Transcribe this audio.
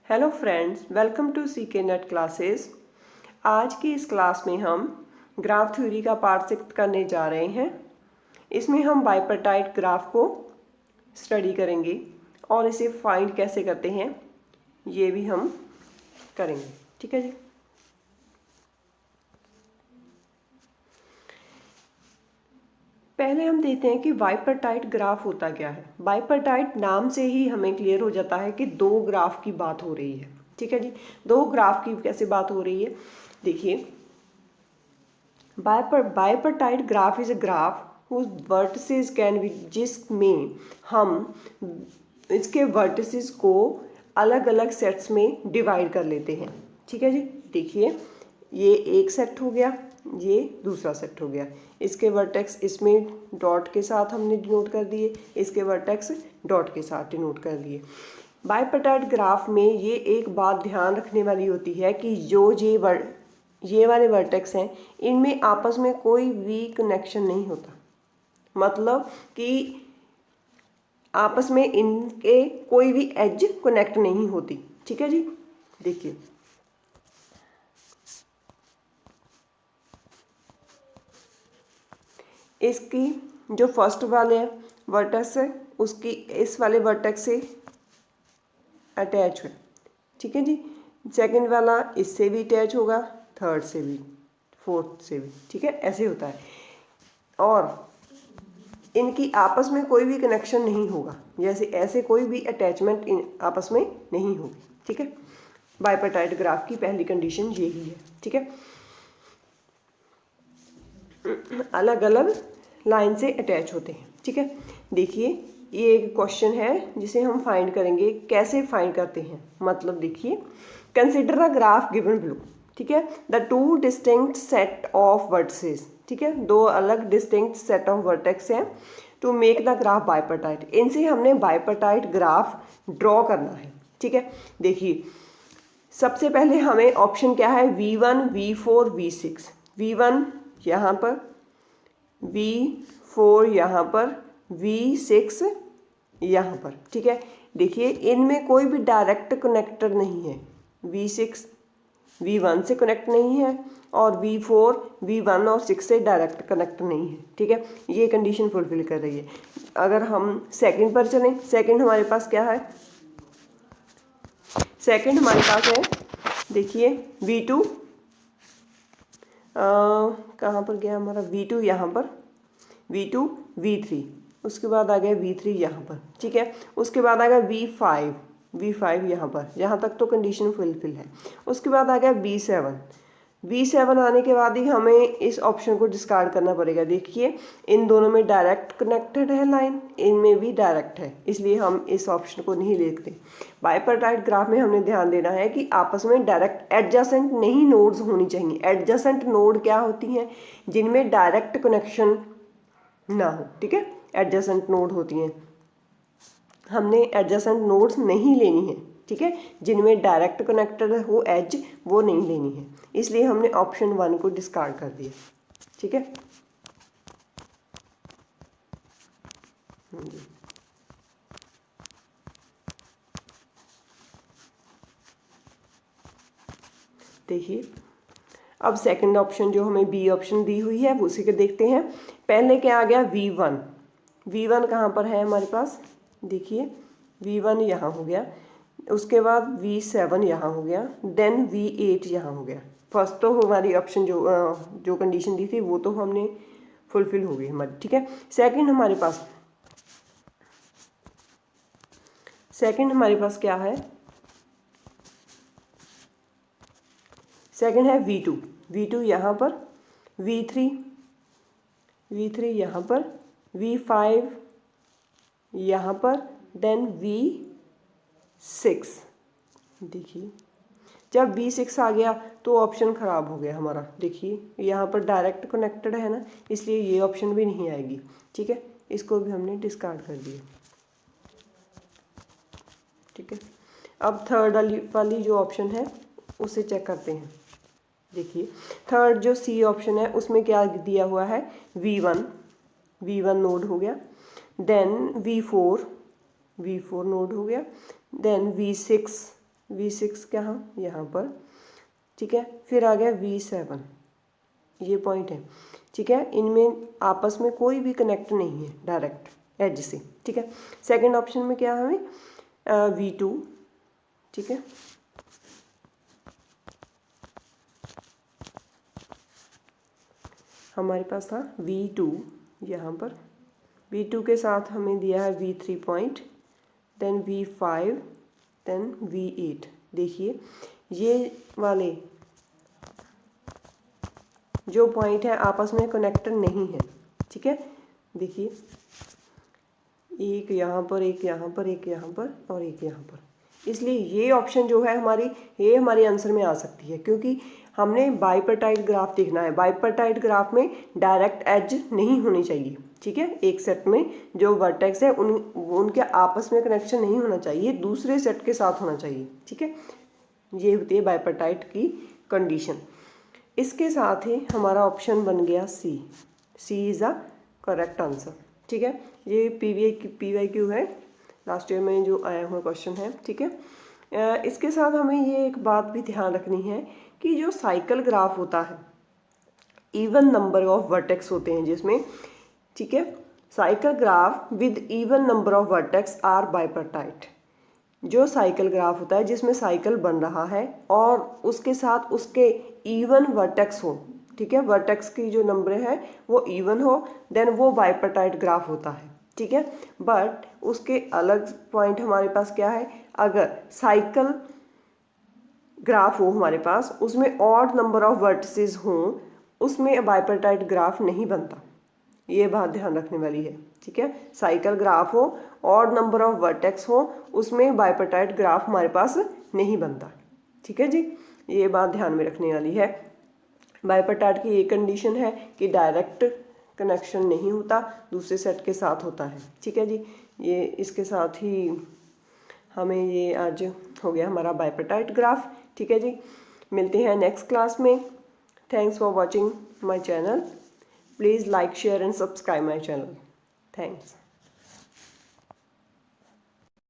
Hello friends, welcome to CK net classes. आज की इस क्लास में हम ग्राफ थ्योरी का पार्ट 6 करने जा रहे हैं। इसमें हम बाइपर्टाइट ग्राफ को स्टडी करेंगे और इसे फाइंड कैसे करते हैं ये भी हम करेंगे। ठीक है जी। पहले हम देखते हैं कि बाइपर्टाइट ग्राफ होता क्या है। बाइपर्टाइट नाम से ही हमें क्लियर हो जाता है कि दो ग्राफ की बात हो रही है। ठीक है जी। दो ग्राफ की कैसे बात हो रही है, देखिए। Bipartite graph is a graph whose vertices can be, जिसमें हम इसके वर्टिसेस को अलग अलग सेट्स में डिवाइड कर लेते हैं। ठीक है जी। देखिए, ये एक सेट हो गया, ये दूसरा सेट हो गया। इसके वर्टेक्स इसमें डॉट के साथ हमने डिनोट कर दिए, इसके वर्टेक्स डॉट के साथ डिनोट कर दिए। बाइपर्टाइट ग्राफ में ये एक बात ध्यान रखने वाली होती है कि जो ये वाले वर्टेक्स हैं, इनमें आपस में कोई भी कनेक्शन नहीं होता। मतलब कि आपस में इनके कोई भी एज कनेक्ट नहीं होती। ठीक है जी। देखिए, इसकी जो फर्स्ट वाले वर्टेक्स है उसकी इस वाले वर्टेक्स से अटैच है। ठीक है जी। सेकंड वाला इससे भी अटैच होगा, थर्ड से भी, फोर्थ से भी। ठीक है, ऐसे होता है। और इनकी आपस में कोई भी कनेक्शन नहीं होगा, जैसे ऐसे कोई भी अटैचमेंट आपस में नहीं होगी। ठीक है। बाइपर्टाइट ग्राफ की पहली कंडीशन यही है। ठीक है, अलग अलग लाइन से अटैच होते हैं। ठीक है। देखिए, ये एक क्वेश्चन है जिसे हम फाइंड करेंगे। कैसे फाइंड करते हैं, मतलब देखिए, consider a graph given below. ठीक है, the two distinct set of vertices. ठीक है, दो अलग डिस्टिंक्ट सेट ऑफ वर्टेक्स हैं to make the graph bipartite. इनसे हमने बाइपर्टाइट ग्राफ ड्रॉ करना है। ठीक है। देखिए, सबसे पहले हमें ऑप्शन क्या है, V1, V4, V6। V1 यहाँ पर, V4 यहाँ पर, V6 यहाँ पर। ठीक है। देखिए, इनमें कोई भी डायरेक्ट कनेक्टर नहीं है। V6 V1 से कनेक्ट नहीं है और V4 V1 और 6 से डायरेक्ट कनेक्ट नहीं है। ठीक है, ये कंडीशन फुलफिल कर रही है। अगर हम सेकंड पर चलें, सेकंड हमारे पास क्या है, सेकंड हमारे पास है, देखिए, V2 कहाँ पर गया हमारा, V2 यहाँ पर, V2 V3, उसके बाद आ गया V3 यहाँ पर। ठीक है, उसके बाद आ गया V5 यहाँ पर। यहाँ तक तो कंडीशन फुलफिल है। उसके बाद आ गया V7 आने के बाद ही हमें इस ऑप्शन को डिस्कार्ड करना पड़ेगा। देखिए, इन दोनों में डायरेक्ट कनेक्टेड है लाइन, इनमें भी डायरेक्ट है, इसलिए हम इस ऑप्शन को नहीं देखते। बाइपर्टाइट ग्राफ में हमने ध्यान देना है कि आपस में डायरेक्ट एडजेसेंट नहीं नोड्स होनी चाहिए। एडजेसेंट नोड क्या होती हैं, जिनमें डायरेक्ट कनेक्शन ना हो। ठीक है, एडजेसेंट नोड होती हैं। हमने एडजेसेंट नोड्स नहीं लेनी है। ठीक है, जिनमें डायरेक्ट कनेक्टेड हो एज, वो नहीं लेनी है, इसलिए हमने ऑप्शन 1 को डिस्कार्ड कर दिया। ठीक है जी। देखिए, अब सेकंड ऑप्शन जो हमें बी ऑप्शन दी हुई है वो उसी को देखते हैं। पहले क्या आ गया, V1 कहाँ पर है हमारे पास, देखिए, V1 यहाँ हो गया, उसके बाद V7 यहाँ हो गया, देन V8 यहाँ हो गया। फर्स्ट तो हमारी ऑप्शन जो कंडीशन दी थी वो तो हमने फुलफिल हो गई हमारी। ठीक है, सेकंड हमारे पास क्या है, सेकंड है V2 यहाँ पर, V3 यहाँ पर, V5 यहाँ पर, देन V6। देखिए, जब V6 आ गया तो ऑप्शन ख़राब हो गया हमारा। देखिए, यहाँ पर डायरेक्ट कनेक्टेड है ना, इसलिए ये ऑप्शन भी नहीं आएगी। ठीक है, इसको भी हमने डिस्कार्ड कर दिया। ठीक है, अब थर्ड वाली जो ऑप्शन है उसे चेक करते हैं। देखिए, थर्ड जो सी ऑप्शन है उसमें क्या दिया हुआ है, V1 नोड हो गया, देन V4 नोड हो गया, देन V6 V6 यहाँ पर, ठीक है। फिर आ गया V7, ये पॉइंट है, ठीक है। इनमें आपस में कोई भी कनेक्ट नहीं है डायरेक्ट एज से, ठीक है। सेकंड ऑप्शन में क्या हमें V2, ठीक है। हमारे पास था V2 यहाँ पर, V2 के साथ हमें दिया है V3 point, then V5, then V8। देखिए ये वाले जो पॉइंट है आपस में कनेक्टेड नहीं है, ठीक है। देखिए एक यहाँ पर, एक यहाँ पर, एक यहाँ पर और एक यहाँ पर, इसलिए ये ऑप्शन जो है हमारी, ये हमारे आंसर में आ सकती है, क्योंकि हमने बाइपर्टाइट ग्राफ देखना है। बाइपर्टाइट ग्राफ में डायरेक्ट एज नहीं होनी चाहिए, ठीक है। एक सेट में जो वर्टेक्स है उनके आपस में कनेक्शन नहीं होना चाहिए, दूसरे सेट के साथ होना चाहिए, ठीक है। ये होती है बाइपर्टाइट की कंडीशन। इसके साथ ही हमारा ऑप्शन बन गया सी। सी इज़ अ करेक्ट आंसर, ठीक है। ये PYQ है, लास्ट ईयर में जो आया हुआ क्वेश्चन है, ठीक है। इसके साथ हमें ये एक बात भी ध्यान रखनी है कि जो साइकिल ग्राफ होता है, इवन नंबर ऑफ वर्टेक्स होते हैं जिसमें, ठीक है। Cycle graph with even number of vertex are bipartite. जो साइकिल ग्राफ होता है जिसमें साइकिल बन रहा है और उसके साथ उसके इवन वर्टेक्स हो, ठीक है, वर्टेक्स की जो नंबर है वो इवन हो, देन वो बाइपर्टाइट ग्राफ होता है, ठीक है। बट उसके अलग पॉइंट हमारे पास क्या है, अगर साइकिल ग्राफ हो हमारे पास, उसमें ऑड नंबर ऑफ वर्टिसेस हों, उसमें बाइपर्टाइट ग्राफ नहीं बनता। ये बात ध्यान रखने वाली है, ठीक है। साइकिल ग्राफ हो, ऑड नंबर ऑफ वर्टेक्स हो, उसमें बाइपर्टाइट ग्राफ हमारे पास नहीं बनता, ठीक है जी। ये बात ध्यान में रखने वाली है। बाइपर्टाइट की एक कंडीशन है कि डायरेक्ट कनेक्शन नहीं होता, दूसरे सेट के साथ होता है, ठीक है जी। ये इसके साथ ही हमें ये आज हो गया हमारा बाइपर्टाइट ग्राफ, ठीक है जी। मिलते हैं नेक्स्ट क्लास में। Thanks for watching my channel. Please like, share and subscribe my channel. Thanks.